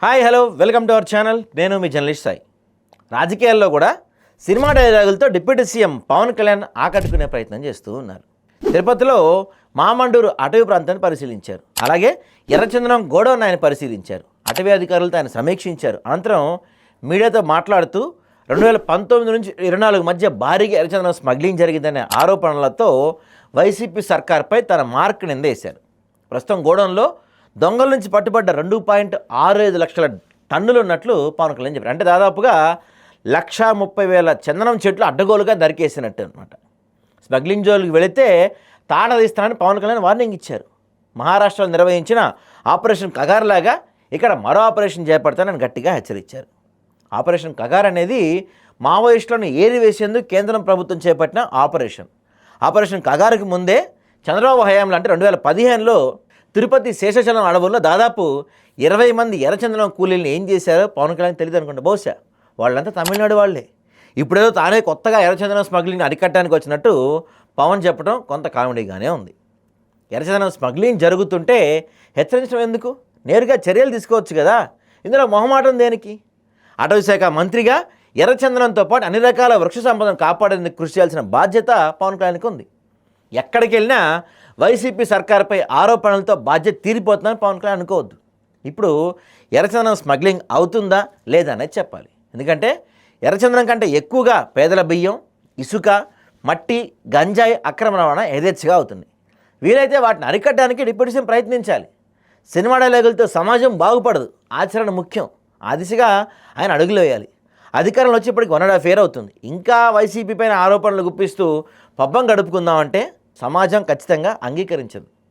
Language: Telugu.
Hi hello welcome to our channel. నేను మీ జర్నలిస్ట్ సాయి. రాజకీయాల్లో కూడా సినిమా డైలాగులతో డిప్యూటీ సీఎం పవన్ కళ్యాణ్ ఆకట్టుకునే ప్రయత్నం చేస్తూ ఉన్నారు. తిరుపతిలో మామండూరు అటవీ ప్రాంతాన్ని పరిశీలించారు. అలాగే ఎర్రచందనం గోడౌన్ ఆయన పరిశీలించారు. అటవీ అధికారులతో ఆయన సమీక్షించారు. అనంతరం మీడియాతో మాట్లాడుతూ 2019 నుంచి 24 మధ్య భారీగా ఎర్రచందనం స్మగ్లింగ్ జరిగిందనే ఆరోపణలతో వైసీపీ సర్కార్పై తన మార్క్ నిందేశారు. ప్రస్తుతం గోడౌన్లో దొంగల నుంచి పట్టుబడ్డ 2.65 లక్షల టన్నులు ఉన్నట్లు పవన్ కళ్యాణ్ చెప్పారు. అంటే దాదాపుగా 1,30,000 చందనం చెట్లు అడ్డగోలుగా నరికేసినట్టు అనమాట. స్మగ్లింగ్ జోలికి వెళితే తాట తీస్తానని పవన్ కళ్యాణ్ వార్నింగ్ ఇచ్చారు. మహారాష్ట్రలో నిర్వహించిన ఆపరేషన్ కగార్ లాగా ఇక్కడ మరో ఆపరేషన్ చేపడతానని గట్టిగా హెచ్చరించారు. ఆపరేషన్ కగార్ అనేది మావోయిస్టులను ఏరివేసేందుకు కేంద్రం ప్రభుత్వం చేపట్టిన ఆపరేషన్ కగారుకి ముందే చంద్రబాబు హయాంలో అంటే 2015లో తిరుపతి శేషాచలం అడవుల్లో దాదాపు 20 మంది ఎర్రచందనం కూలీలను ఏం చేశారో పవన్ కళ్యాణ్ తెలియదు అనుకుంటా. బహుశా వాళ్ళంతా తమిళనాడు వాళ్ళే. ఇప్పుడేదో తానే కొత్తగా ఎర్రచందనం స్మగ్లింగ్ అరికట్టడానికి వచ్చినట్టు పవన్ చెప్పడం కొంత కామెడీగానే ఉంది. ఎర్రచందనం స్మగ్లింగ్ జరుగుతుంటే హెచ్చరించడం ఎందుకు? నేరుగా చర్యలు తీసుకోవచ్చు కదా. ఇందులో మొహమాటం దేనికి? అటవీ శాఖ మంత్రిగా ఎర్రచందనంతో పాటు అన్ని రకాల వృక్ష సంపదను కాపాడేందుకు కృషి చేయాల్సిన బాధ్యత పవన్ కళ్యాణ్కి ఉంది. ఎక్కడికి వెళ్ళినా వైసీపీ సర్కార్పై ఆరోపణలతో బాధ్యత తీరిపోతుందని పవన్ కళ్యాణ్ అనుకోవద్దు. ఇప్పుడు ఎర్రచందనం స్మగ్లింగ్ అవుతుందా లేదా అనేది చెప్పాలి. ఎందుకంటే ఎర్రచందనం కంటే ఎక్కువగా పేదల బియ్యం, ఇసుక, మట్టి, గంజాయి అక్రమ రవాణా యథేచ్ఛగా అవుతుంది. వీలైతే వాటిని అరికట్టడానికి డిప్యూటీ సీఎం ప్రయత్నించాలి. సినిమా డైలాగులతో సమాజం బాగుపడదు, ఆచరణ ముఖ్యం. ఆ దిశగా ఆయన అడుగులు వేయాలి. అధికారంలో వచ్చేప్పటికి 1.5 years అవుతుంది. ఇంకా వైసీపీ పైన ఆరోపణలు గుప్పిస్తూ పబ్బం గడుపుకుందామంటే సమాజం ఖచ్చితంగా అంగీకరించదు.